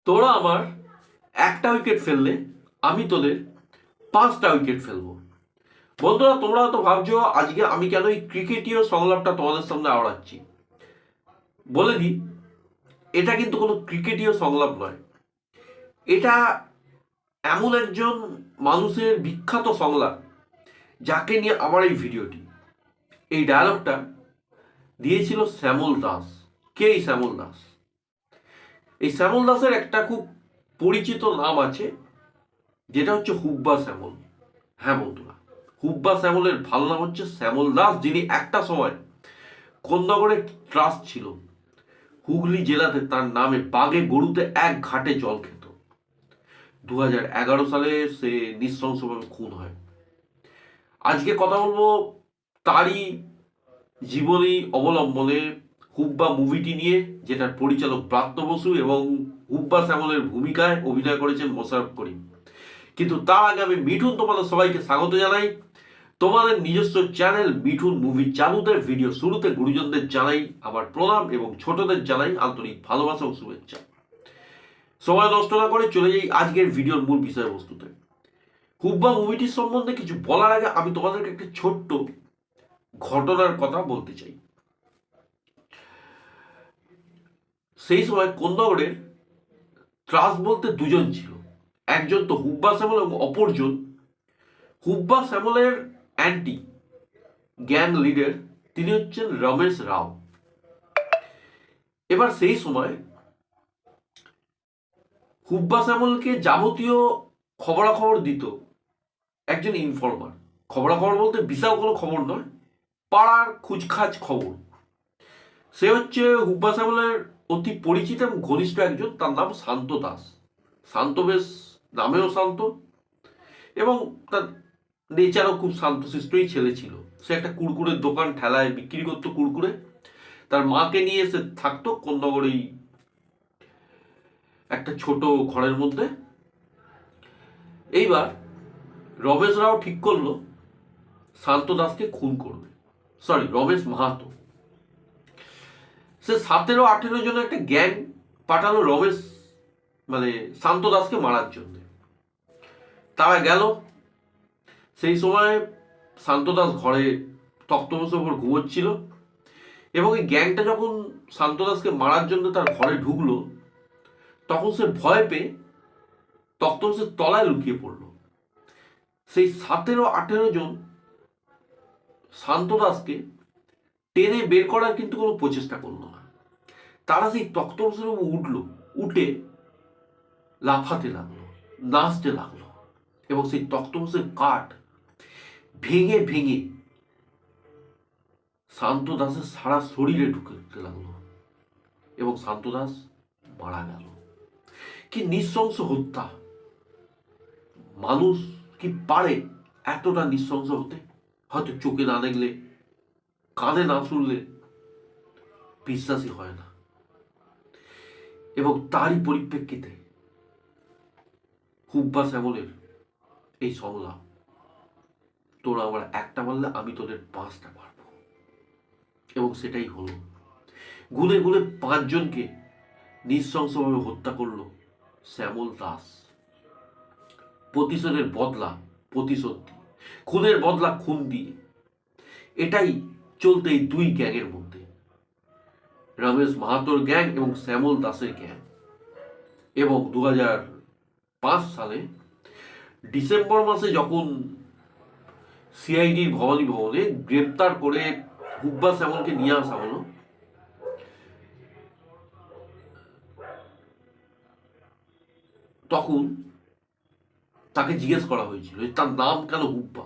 তোরা আমার একটা উইকেট ফেললে আমি তোদের 5টা উইকেট ফেলবো। বন্ধুরা, তোমরা তো ভাবছো আজকে আমি কেন এই ক্রিকেটীয় সংলাপটা তোমাদের সামনে আওড়াচ্ছি। বলে দিই, এটা কিন্তু কোনো ক্রিকেটীয় সংলাপ নয়। এটা এমন একজন মানুষের বিখ্যাত সংলাপ যাকে নিয়ে আমার এই ভিডিওটি। এই ডায়লগটা দিয়েছিল শ্যামল দাস। কে এই শ্যামল দাস? এই শ্যামল দাসের একটা খুব পরিচিত নাম আছে, যেটা হচ্ছে হুব্বা শ্যামল। হ্যাঁ বন্ধুরা, হুব্বা শ্যামলের ভালো নাম হচ্ছে শ্যামল দাস, যিনি একটা সময় কোন্নগরের ট্রাস্ট ছিল। হুগলি জেলাতে তার নামে বাগে গরুতে এক ঘাটে জল খেত। 2011 সালে সে নৃশংসভাবে খুন হয়। আজকে কথা বলবো তারই জীবনী অবলম্বনে হুব্বা মুভিটি নিয়ে, যেটার পরিচালক ব্রাত্য বসু এবং হুব্বা শ্যামলের ভূমিকায় অভিনয় করেছেন মোশাররফ করিম। কিন্তু তার আগে আমি মিঠুন তোমাদের সবাইকে স্বাগত জানাই তোমাদের নিজস্ব চ্যানেল মিঠুন মুভি চালুদের ভিডিও শুরুতে গুরুজনদের জানাই আমার প্রণাম এবং ছোটদের জানাই আন্তরিক ভালোবাসা ও শুভেচ্ছা। সময় নষ্ট না করে চলে যাই আজকের ভিডিওর মূল বিষয়বস্তুতে। হুব্বা মুভিটির সম্বন্ধে কিছু বলার আগে আমি তোমাদেরকে একটা ছোট্ট ঘটনার কথা বলতে চাই। সেই সময় কোন্নগরের ট্রাস্ট বলতে দুজন ছিল। একজন তো হুব্বা শ্যামল এবং অপরজন হুব্বা শ্যামলের অ্যান্টি গ্যাং লিডার, তিনি হচ্ছেন রমেশ রাও। এবার সেই সময় হুব্বা শ্যামলকে যাবতীয় খবরাখবর দিত একজন ইনফর্মার। খবরাখবর বলতে বিশাল কোনো খবর নয়, পাড়ার খুচখাচ খবর। সে হচ্ছে হুব্বা শ্যামলের অতি পরিচিত এবং ঘনিষ্ঠ একজন, তার নাম শান্ত দাস। শান্ত বেশ নামেও শান্ত এবং তার নেচারও খুব শান্তশিষ্টই ছেলে ছিল। সে একটা কুরকুরের দোকান ঠেলায় বিক্রি করতো কুরকুরে। তার মাকে নিয়ে এসে থাকতো কোন্নগরেই একটা ছোট ঘরের মধ্যে। এইবার রমেশ রাও ঠিক করলো শান্ত দাসকে খুন করবে। রমেশ মাহাতো। সে 17-18 জনের একটা গ্যাং পাঠালো রমেশ শান্ত দাসকে মারার জন্য। তারা গেল। সেই সময় শান্ত দাস ঘরে তক্তপোষের উপর ঘুমোচ্ছিল এবং এই গ্যাংটা যখন শান্ত দাসকে মারার জন্য তার ঘরে ঢুকলো, তখন সে ভয় পেয়ে তক্তপোষের তলায় লুকিয়ে পড়ল। সেই 17-18 জন শান্ত দাসকে টেনে বের করার কিন্তু কোনো প্রচেষ্টা করলো না। তারা সেই তক্তপোষের উপর উঠে লাফাতে লাগলো, নাচতে লাগলো এবং সেই তক্তপোষের কাঠ ভেঙে ভেঙে শান্ত দাসের সারা শরীরে ঢুকতে লাগলো এবং শান্ত দাস মারা গেল। কি নৃশংস হত্যা! মানুষ কি পারে এতটা নৃশংস হতে? হয়তো চোখে না দেখলে, কানে না শুনলে বিশ্বাসই হয় না। এবং তারই পরিপ্রেক্ষিতে হুব্বা শ্যামলের এই সংলাপ, তোরা আমার একটা মারলে আমি তোদের 5টা মারব। এবং সেটাই হলো। গুনে গুনে 5 জনকে নৃশংসভাবে হত্যা করলো শ্যামল দাস। প্রতিশোধের বদলা প্রতিশোধ দিয়ে, খুনের বদলা খুন দিয়ে। এটাই চলতে এই দুই গ্যাংয়ের মধ্যে, রমেশ মাহাতোর গ্যাং এবং শ্যামল দাসের গ্যাং। এবং 2005 সালে ডিসেম্বর মাসে যখন সিআইডির ভবানী ভবনে গ্রেপ্তার করে হুব্বা শ্যামলকে নিয়ে আসা হলো, তখন তাকে জিজ্ঞেস করা হয়েছিল তার নাম কেন হুব্বা।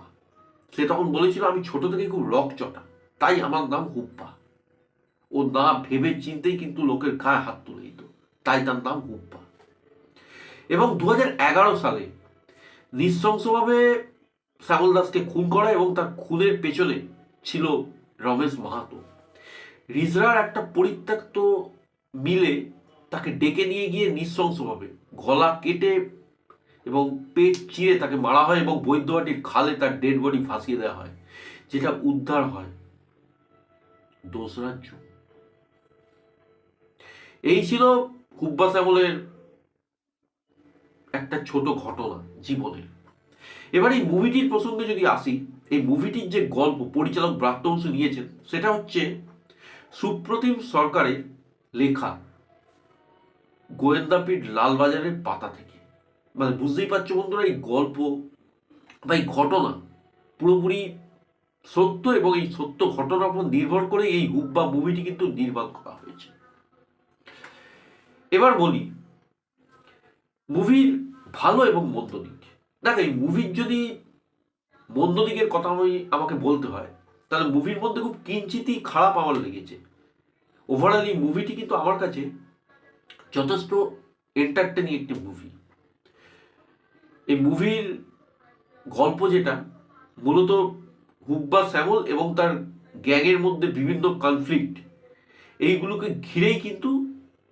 সে তখন বলেছিল, আমি ছোট থেকে খুব রকচটা, তাই আমার নাম হুব্বা। ও না ভেবে চিন্তেই কিন্তু লোকের গায়ে হাত তুলে দিত, তাই তার নাম হুব্বা। এবং 2011 সালে নৃশংসভাবে শ্যামল দাসকে খুন করা এবং তার খুনের পেছনে ছিল রমেশ মাহাতো। রিজরার একটা পরিত্যক্ত মিলে তাকে ডেকে নিয়ে গিয়ে নৃশংসভাবে গলা কেটে এবং পেট চিরে তাকে মারা হয় এবং বৈদ্যবাটির খালে তার ডেড বডি ভাসিয়ে দেওয়া হয়, যেটা উদ্ধার হয় 2রা জুন। এই ছিল হুব্বা শ্যামলের একটা ছোট ঘটনা জীবনের। এবার এই মুভিটির প্রসঙ্গে যদি আসি, এই মুভিটির যে গল্প পরিচালক ব্রাত্য বসু নিয়েছেন সেটা হচ্ছে সুপ্রতিম সরকারের লেখা গোয়েন্দাপীঠ লালবাজারের পাতা থেকে। মানে বুঝতেই পারছো বন্ধুরা, এই গল্প বা এই ঘটনা পুরোপুরি সত্য, এবং এই সত্য ঘটনার উপর নির্ভর করে এই হুব্বা মুভিটি কিন্তু নির্মাণ করা হয়েছে। এবার বলি মুভির ভালো এবং মন্দ দিক। দেখো, এই মুভির যদি মন্দ দিকের কথা আমাকে বলতে হয়, তাহলে মুভির মধ্যে খুব কিঞ্চিতই খারাপ আমার লেগেছে। ওভারঅল এই মুভিটি কিন্তু আমার কাছে যথেষ্ট এন্টারটেনিং একটি মুভি। এই মুভির গল্প যেটা মূলত হুব্বা শ্যামল এবং তার গ্যাংয়ের মধ্যে বিভিন্ন কনফ্লিক্ট, এইগুলোকে ঘিরেই কিন্তু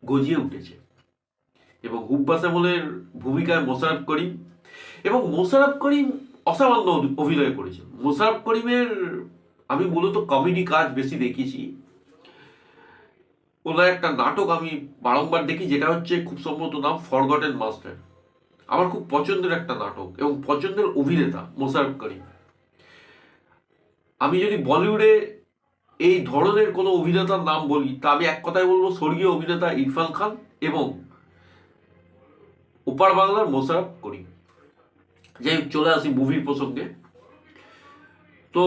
গজিয়ে উঠেছে। এবং হুব্বা শ্যামলের ভূমিকায় মোশাররফ করিম, এবং মোশাররফ করিম অসামান্য অভিনয় করেছেন। মোশাররফ করিমের আমি মূলত কমেডি কাজ বেশি দেখেছি। ওনার একটা নাটক আমি বারংবার দেখি, যেটা হচ্ছে খুব সম্ভবত নাম ফরগটেন মাস্টার। আমার খুব পছন্দের একটা নাটক এবং পছন্দের অভিনেতা মোশাররফ করিম। আমি যদি বলিউডে এই ধরনের কোনো অভিনেতার নাম বলি, তা আমি এক কথায় বলবো স্বর্গীয় অভিনেতা ইরফান খান এবং ওপার বাংলার মোশাররফ করিম। যাই হোক, চলে আসি মুভির প্রসঙ্গে। তো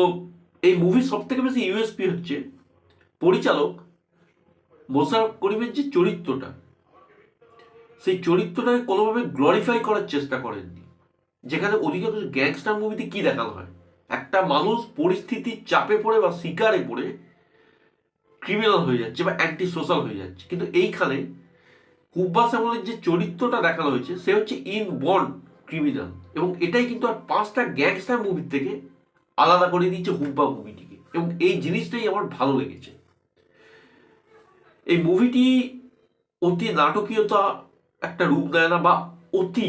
এই মুভির সব থেকে বেশি ইউএসপি হচ্ছে পরিচালক মোশাররফ করিমের যে চরিত্রটা, সেই চরিত্রটাকে কোনোভাবে গ্লোরিফাই করার চেষ্টা করেননি। যেখানে অধিকাংশ গ্যাংস্টার মুভিতে কি দেখানো হয়, একটা মানুষ পরিস্থিতির চাপে পড়ে বা শিকারে পড়ে ক্রিমিনাল হয়ে যাচ্ছে বা অ্যান্টি সোশ্যাল হয়ে যাচ্ছে, কিন্তু এইখানে হুব্বা শ্যামলের যে চরিত্রটা দেখানো হয়েছে সে হচ্ছে ইনবর্ন ক্রিমিনাল, এবং এটাই কিন্তু আর 5টা গ্যাংস্টার মুভির থেকে আলাদা করে দিয়েছে হুব্বা মুভিটিকে, এবং এই জিনিসটাই আমার ভালো লেগেছে। এই মুভিটি অতি নাটকীয়তা একটা রূপ দেয় না, বা অতি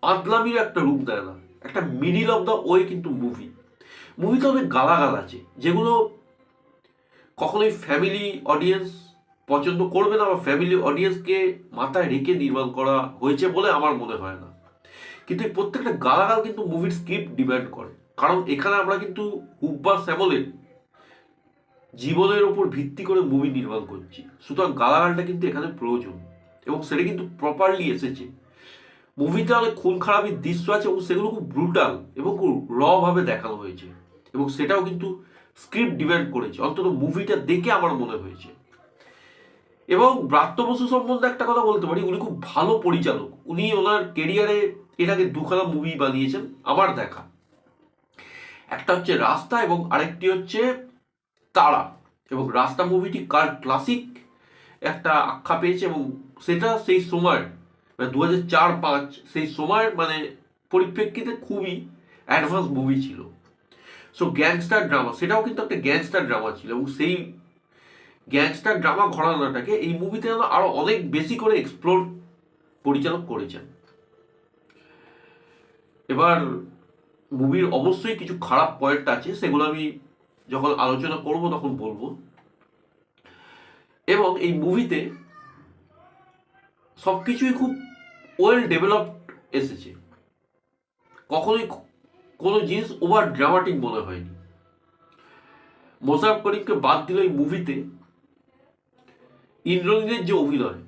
আদলামির একটা রূপ দেয় না, একটা মিডিল অফ দ্য ওয়ে কিন্তু মুভিতে অনেক গালাগাল আছে যেগুলো কখনোই ফ্যামিলি অডিয়েন্স পছন্দ করবে না, বা ফ্যামিলি অডিয়েন্সকে মাথায় রেখে নির্মাণ করা হয়েছে বলে আমার মনে হয় না। কিন্তু এই প্রত্যেকটা গালাগাল কিন্তু মুভির স্ক্রিপ্ট ডিমান্ড করে, কারণ এখানে আমরা কিন্তু হুব্বা শ্যামলের জীবনের ওপর ভিত্তি করে মুভি নির্মাণ করছি, সুতরাং গালাগালটা কিন্তু এখানে প্রয়োজন, এবং সেটা কিন্তু প্রপারলি এসেছে। মুভিতে অনেক খুন খারাপির দৃশ্য আছে এবং সেগুলো খুব ব্রুটাল এবং খুব র ভাবে দেখানো হয়েছে, এবং সেটাও কিন্তু স্ক্রিপ্ট ডিমান্ড করেছে, অন্তত মুভিটা দেখে আমার মনে হয়েছে। এবং ব্রাত্য বসু সম্বন্ধে একটা কথা বলতে পারি, উনি খুব ভালো পরিচালক। উনি ওনার কেরিয়ারে এর আগে 2খানা মুভি বানিয়েছেন আমার দেখা, একটা হচ্ছে রাস্তা এবং আরেকটি হচ্ছে তারা। এবং রাস্তা মুভিটি কার ক্লাসিক একটা আখ্যা পেয়েছে, এবং সেটা সেই সময় মানে 2004-05 সেই সময়ের মানে পরিপ্রেক্ষিতে খুবই অ্যাডভান্স মুভি ছিল। সো গ্যাংস্টার ড্রামা, সেটাও কিন্তু একটা গ্যাংস্টার ড্রামা ছিল, এবং সেই গ্যাংস্টার ড্রামা ঘরানাটাকে এই মুভিতে আরো অনেক বেশি করে এক্সপ্লোর পরিচালক করেছেন। এবার মুভির অবশ্যই কিছু খারাপ পয়েন্ট আছে, সেগুলো আমি যখন আলোচনা করব তখন বলবো। এবং এই মুভিতে সবকিছুই খুব ওয়েল ডেভেলপড এসেছে, কখনোই কোনো জিনিস ওভার ড্রামাটিক মনে হয়নি। মোশাররফ করিমকে বাদ দিল এই মুভিতে ইন্দ্রনীলের যে অভিনয়,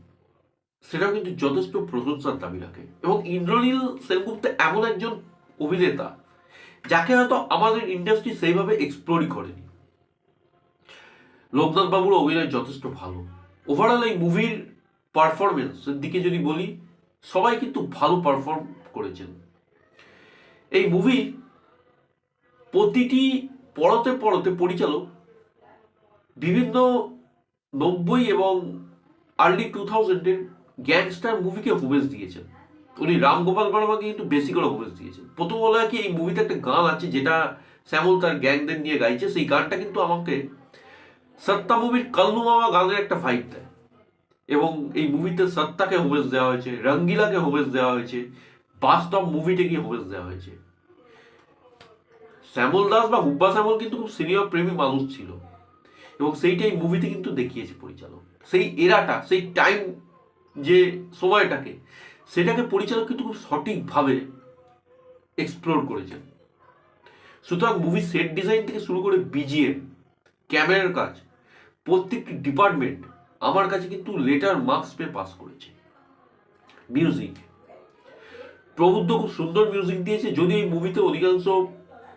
সেটাও কিন্তু যথেষ্ট প্রশংসার দাবি রাখে। এবং ইন্দ্রনীল সেনগুপ্ত এমন একজন অভিনেতা যাকে হয়তো আমাদের ইন্ডাস্ট্রি সেইভাবে এক্সপ্লোরই করেনি। লোকনাথ বাবুর অভিনয় যথেষ্ট ভালো। ওভারঅল এই মুভির পারফরমেন্সের দিকে যদি বলি, সবাই কিন্তু ভালো পারফর্ম করেছেন। এই মুভি প্রতিটি পড়তে পড়তে পরিচালক বিভিন্ন 90 এবং আর্লি 2000-এর গ্যাংস্টার মুভিকে হোমেজ দিয়েছেন। উনি রাম গোপাল বর্মাকে কিন্তু বেশি করে হোমেজ দিয়েছেন। প্রথম বলা কি, এই মুভিতে একটা গান আছে যেটা শ্যামল তার গ্যাংদের নিয়ে গাইছে, সেই গানটা কিন্তু আমাকে সত্তা মুভির কাল্লু মামা গানের একটা ভাইব দেয়। এবং এই মুভিতে সত্তাকে হোমেজ দেওয়া হয়েছে, রঙ্গিলাকে হোমেজ দেওয়া হয়েছে, বাস্তব মুভিটাকে হোমেজ দেওয়া হয়েছে। শ্যামল দাস বা হুব্বা শ্যামল কিন্তু খুব সিনিয়র প্রেমী মানুষ ছিল, এবং সেইটাই মুভিতে কিন্তু দেখিয়েছে পরিচালক। সেই এরাটা, সেই টাইম, যে সময়টাকে, সেটাকে পরিচালক কিন্তু খুব সঠিকভাবে এক্সপ্লোর করেছেন। সুতরাং মুভি সেট ডিজাইন থেকে শুরু করে বিজিএম, ক্যামেরার কাজ, প্রত্যেকটি ডিপার্টমেন্ট আমার কাছে কিন্তু লেটার মার্কস পেয়ে পাস করেছে। মিউজিক, প্রবুদ্ধ খুব সুন্দর মিউজিক দিয়েছে, যদিও এই মুভিতে অধিকাংশ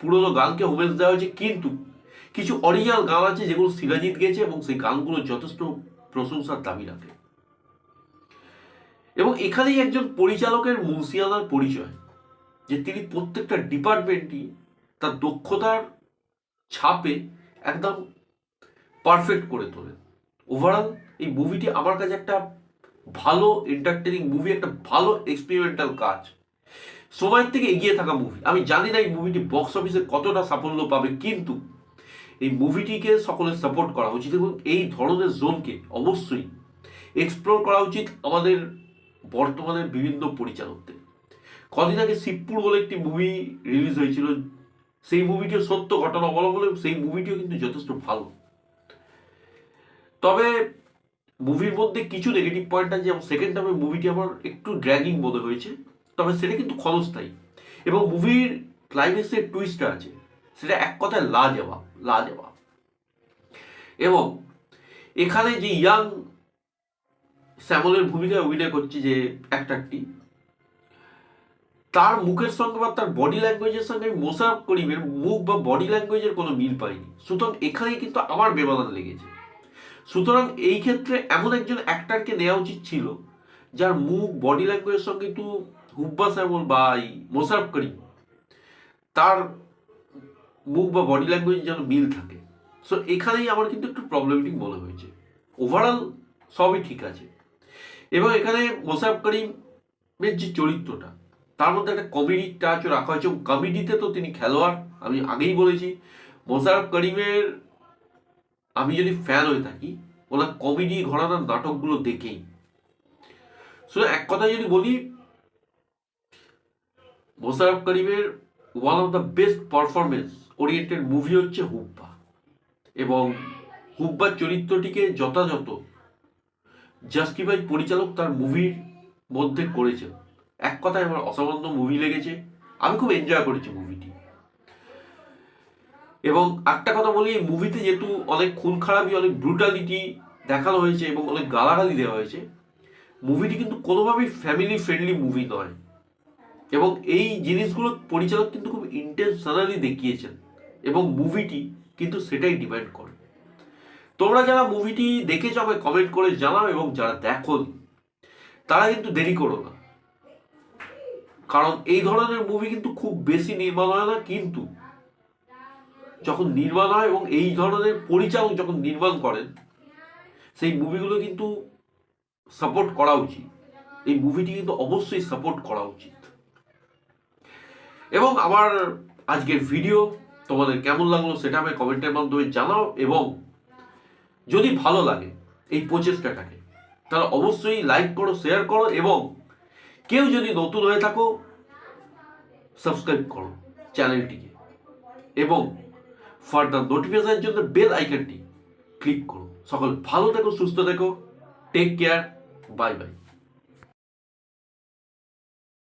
পুরোনো গানকে হোমেজ দেওয়া হয়েছে, কিন্তু কিছু অরিজিনাল গান আছে যেগুলো শিলাজিৎ গেয়েছে এবং সেই গানগুলো যথেষ্ট প্রশংসার দাবি রাখে। এবং এখানেই একজন পরিচালকের মুন্সিয়ানার পরিচয়, যে তিনি প্রত্যেকটা ডিপার্টমেন্টই তার দক্ষতার ছাপে একদম পারফেক্ট করে তোলেন। ওভারঅল এই মুভিটি আমার কাছে একটা ভালো এন্টারটেনিং মুভি, একটা ভালো এক্সপেরিমেন্টাল কাজ, সময়ের থেকে এগিয়ে থাকা মুভি। আমি জানি না এই মুভিটি বক্স অফিসে কতটা সাফল্য পাবে, কিন্তু এই মুভিটিকে সকলের সাপোর্ট করা উচিত এবং এই ধরনের জোনকে অবশ্যই এক্সপ্লোর করা উচিত আমাদের বর্তমানের বিভিন্ন পরিচালকদের। কদিন আগে শিবপুর বলে একটি মুভি রিলিজ হয়েছিল, সেই মুভিটিও সত্য ঘটনা অবলম্বনে, সেই মুভিটিও কিন্তু যথেষ্ট ভালো। তবে মুভির মধ্যে কিছু নেগেটিভ পয়েন্ট আছে, যেমন সেকেন্ড হাফে মুভিটি আমার একটু ড্র্যাগিং মনে হয়েছে, তবে সেটা কিন্তু ক্ষণস্থায়ী। এবং মুভির ক্লাইম্যাক্সের টুইস্টটা আছে, সেটা এক কথায় লাজবাব। এবং এখানে যে ইয়াং শ্যামলের ভূমিকায় অভিনয় করছে যে অ্যাক্টরটি, তার মুখের সঙ্গে বা তার বডি ল্যাঙ্গুয়েজের সঙ্গে মোশাররফ করিমের মুখ বা বডি ল্যাঙ্গুয়েজের কোনো মিল পাইনি। সুতরাং এখানেই কিন্তু আমার বেমানান লেগেছে। সুতরাং এই ক্ষেত্রে এমন একজন অ্যাক্টরকে নেওয়া উচিত ছিল যার মুখ বডি ল্যাঙ্গুয়েজের সঙ্গে একটু হুব্বা শ্যামল বা মোশাররফ করিম, তার মুখ বা বডি ল্যাঙ্গুয়েজ যেন মিল থাকে। সো এখানেই আমার কিন্তু একটু প্রবলেমেটিক মনে হয়েছে। ওভারঅল সবই ঠিক আছে। এবং এখানে মোশাররফ করিমের যে চরিত্রটা, তার মধ্যে একটা কমেডি টাচও রাখা হয়েছে। এবং কমেডিতে তো তিনি খেলোয়াড়, আমি আগেই বলেছি। মোশাররফ করিমের আমি যদি ফ্যান হয়ে থাকি ওনার কমেডি ঘরানার নাটকগুলো দেখেই। শুধু এক কথা যদি বলি, মোশাররফ করিমের one of the best performance oriented movie হচ্ছে হুব্বা। এবং হুব্বার চরিত্রটিকে যথাযথ জাস্টিফাই পরিচালক তার মুভির মধ্যে করেছেন। এক কথায় আমার অসামান্য মুভি লেগেছে, আমি খুব এনজয় করেছি মুভিটি। এবং একটা কথা বলি, এই মুভিতে যেহেতু অনেক খুন খারাপি, অনেক ব্রুটালিটি দেখানো হয়েছে এবং অনেক গালাগালি দেওয়া হয়েছে, মুভিটি কিন্তু কোনোভাবেই ফ্যামিলি ফ্রেন্ডলি মুভি নয়। এবং এই জিনিসগুলো পরিচালক কিন্তু খুব ইন্টেনশনালি দেখিয়েছেন এবং মুভিটি কিন্তু সেটাই ডিমান্ড করে। তোমরা যারা মুভিটি দেখেছো আমায় কমেন্ট করে জানাও, এবং যারা দেখোনি তারা কিন্তু দেরি করো না, কারণ এই ধরনের মুভি কিন্তু খুব বেশি নির্মাণ হয় না, কিন্তু যখন নির্মাণ হয় এবং এই ধরনের পরিচালক যখন নির্মাণ করেন, সেই মুভিগুলো কিন্তু সাপোর্ট করা উচিত। এই মুভিটি কিন্তু অবশ্যই সাপোর্ট করা উচিত। এবং আমার আজকের ভিডিও তোমাদের কেমন লাগলো সেটা আমি কমেন্টের মাধ্যমে জানাও। এবং যদি ভালো লাগে এই প্রচেষ্টাটাকে, তাহলে অবশ্যই লাইক করো, শেয়ার করো, এবং কেউ যদি নতুন হয়ে থাকো সাবস্ক্রাইব করো চ্যানেলটিকে, এবং ফার্দার নোটিফিকেশনের জন্য বেল আইকনটি ক্লিক করো। সকল ভালো থেকো, সুস্থ থেকো, টেক কেয়ার, বাই বাই।